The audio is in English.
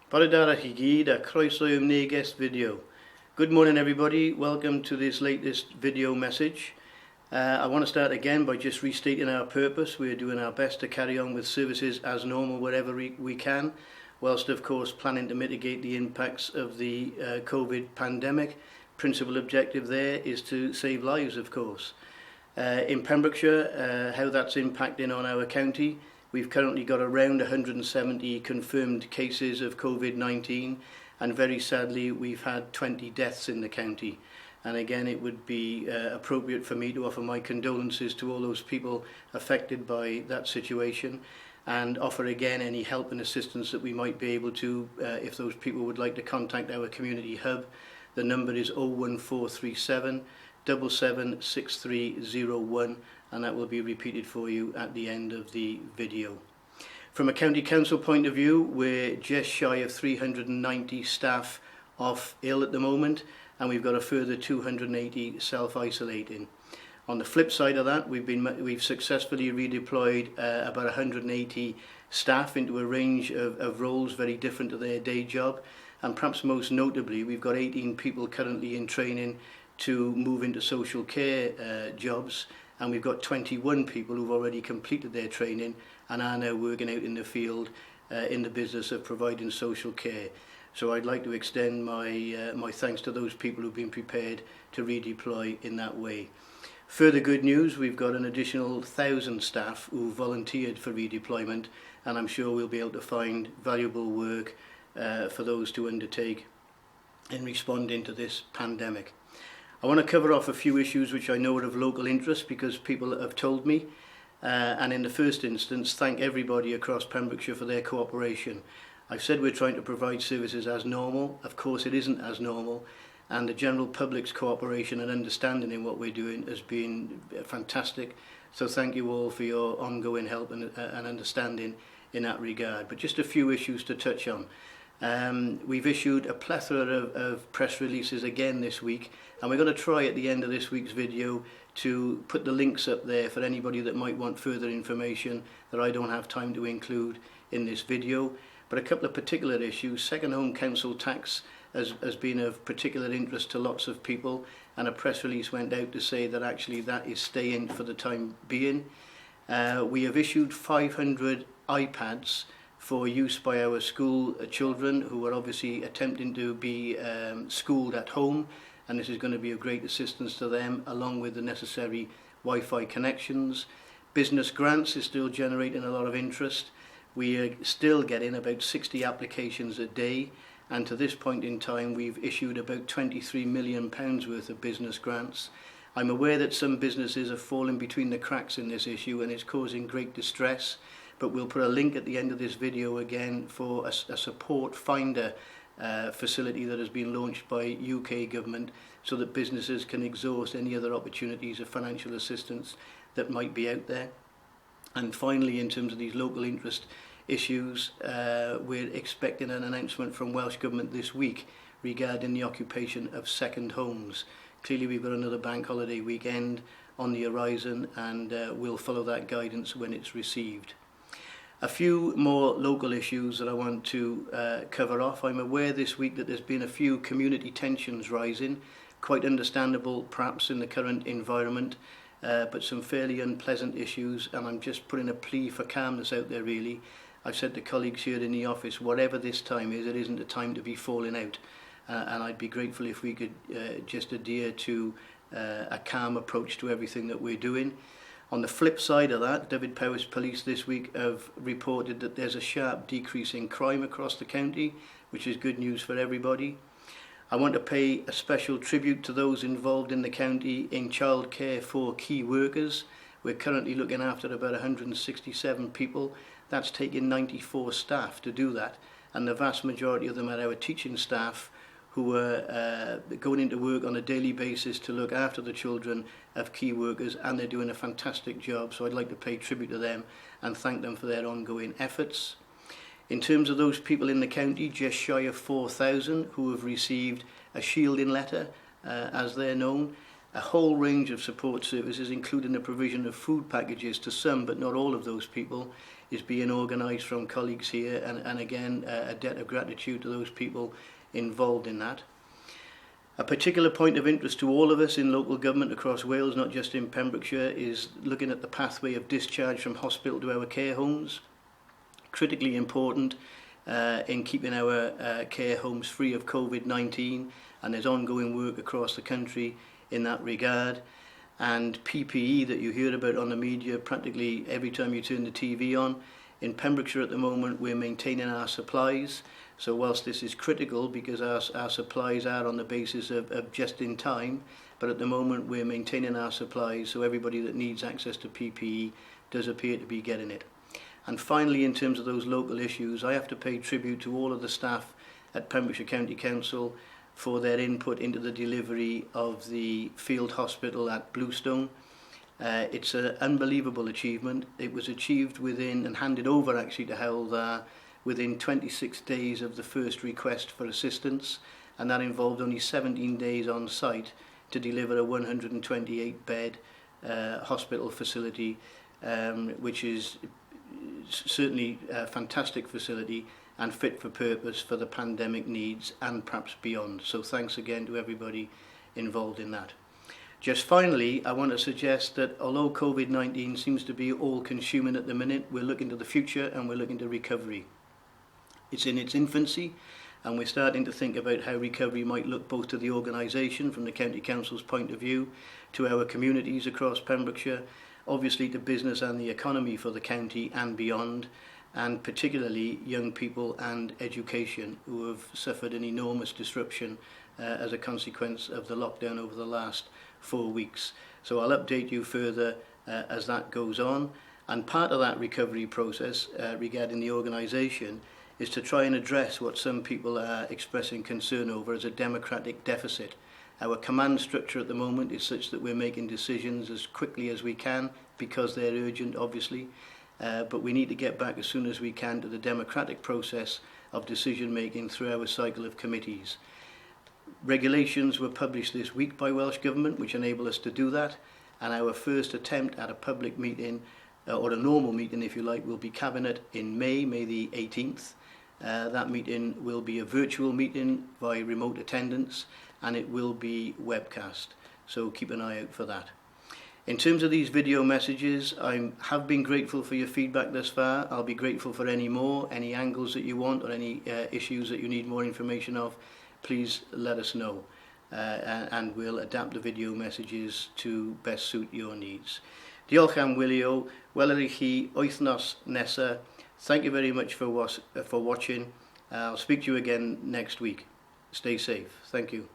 Baradara Higid a croeso i'r Neges video. Good morning everybody, welcome to this latest video message. I want to start again by just restating our purpose. We're doing our best to carry on with services as normal wherever we can, whilst of course planning to mitigate the impacts of the COVID pandemic. Principal objective there is to save lives, of course. In Pembrokeshire, how that's impacting on our county. We've currently got around 170 confirmed cases of COVID-19, and very sadly we've had 20 deaths in the county. And again, it would be appropriate for me to offer my condolences to all those people affected by that situation, and offer again any help and assistance that we might be able to if those people would like to contact our community hub. The number is 01437 776301, and that will be repeated for you at the end of the video. From a county council point of view, we're just shy of 390 staff off ill at the moment, and we've got a further 280 self-isolating. On the flip side of that, we've successfully redeployed about 180 staff into a range of roles very different to their day job, and perhaps most notably, we've got 18 people currently in training to move into social care jobs, and we've got 21 people who've already completed their training and are now working out in the field in the business of providing social care. So I'd like to extend my thanks to those people who've been prepared to redeploy in that way. Further good news, we've got an additional 1,000 staff who volunteered for redeployment, and I'm sure we'll be able to find valuable work for those to undertake in responding to this pandemic. I want to cover off a few issues which I know are of local interest because people have told me, and in the first instance thank everybody across Pembrokeshire for their cooperation. I've said we're trying to provide services as normal. Of course it isn't as normal, and the general public's cooperation and understanding in what we're doing has been fantastic, so thank you all for your ongoing help and understanding in that regard. But just a few issues to touch on. We've issued a plethora of press releases again this week, and we're going to try at the end of this week's video to put the links up there for anybody that might want further information that I don't have time to include in this video. But a couple of particular issues. Second home council tax has been of particular interest to lots of people, and a press release went out to say that actually that is staying for the time being. We have issued 500 iPads for use by our school children who are obviously attempting to be schooled at home, and this is going to be of great assistance to them, along with the necessary Wi-Fi connections. Business grants is still generating a lot of interest. We are still getting about 60 applications a day, and to this point in time we've issued about £23 million worth of business grants. I'm aware that some businesses have fallen between the cracks in this issue and it's causing great distress, but we'll put a link at the end of this video again for a support finder facility that has been launched by UK government, so that businesses can exhaust any other opportunities of financial assistance that might be out there. And finally, in terms of these local interest issues, we're expecting an announcement from Welsh Government this week regarding the occupation of second homes. Clearly we've got another bank holiday weekend on the horizon, and we'll follow that guidance when it's received. A few more local issues that I want to cover off. I'm aware this week that there's been a few community tensions rising, quite understandable perhaps in the current environment, but some fairly unpleasant issues, and I'm just putting a plea for calmness out there really. I've said to colleagues here in the office, whatever this time is, it isn't a time to be falling out, and I'd be grateful if we could just adhere to a calm approach to everything that we're doing. On the flip side of that, Dyfed-Powys Police this week have reported that there's a sharp decrease in crime across the county, which is good news for everybody. I want to pay a special tribute to those involved in the county in childcare for key workers. We're currently looking after about 167 people. That's taking 94 staff to do that, and the vast majority of them are our teaching staff who are going into work on a daily basis to look after the children of key workers, and they're doing a fantastic job, so I'd like to pay tribute to them and thank them for their ongoing efforts. In terms of those people in the county, just shy of 4,000 who have received a shielding letter, as they're known, a whole range of support services, including the provision of food packages to some but not all of those people, is being organised from colleagues here, and again, a debt of gratitude to those people involved in that. A particular point of interest to all of us in local government across Wales, not just in Pembrokeshire, is looking at the pathway of discharge from hospital to our care homes. Critically important in keeping our care homes free of COVID-19, and there's ongoing work across the country in that regard. And PPE that you hear about on the media practically every time you turn the TV on. In Pembrokeshire at the moment, we're maintaining our supplies. So whilst this is critical because our supplies are on the basis of just in time, but at the moment we're maintaining our supplies, so everybody that needs access to PPE does appear to be getting it. And finally, in terms of those local issues, I have to pay tribute to all of the staff at Pembrokeshire County Council for their input into the delivery of the field hospital at Bluestone. It's an unbelievable achievement. It was achieved within, and handed over actually to Health within 26 days of the first request for assistance, and that involved only 17 days on site to deliver a 128-bed hospital facility, which is certainly a fantastic facility and fit for purpose for the pandemic needs and perhaps beyond. So thanks again to everybody involved in that. Just finally, I want to suggest that although COVID-19 seems to be all-consuming at the minute, we're looking to the future and we're looking to recovery. It's in its infancy, and we're starting to think about how recovery might look both to the organisation from the County Council's point of view, to our communities across Pembrokeshire, obviously to business and the economy for the county and beyond, and particularly young people and education who have suffered an enormous disruption as a consequence of the lockdown over the last 4 weeks. So I'll update you further as that goes on, and part of that recovery process regarding the organisation is to try and address what some people are expressing concern over as a democratic deficit. Our command structure at the moment is such that we're making decisions as quickly as we can because they're urgent, obviously, but we need to get back as soon as we can to the democratic process of decision making through our cycle of committees. Regulations were published this week by Welsh Government which enable us to do that, and our first attempt at a public meeting, or a normal meeting if you like, will be Cabinet in May the 18th. That meeting will be a virtual meeting by remote attendance, and it will be webcast, so keep an eye out for that. In terms of these video messages, I have been grateful for your feedback thus far. I'll be grateful for any more, any angles that you want or any issues that you need more information of. Please let us know, and we'll adapt the video messages to best suit your needs. Diolch am wylio, weler I chi wythnos nesa. Thank you very much for watching. I'll speak to you again next week. Stay safe. Thank you.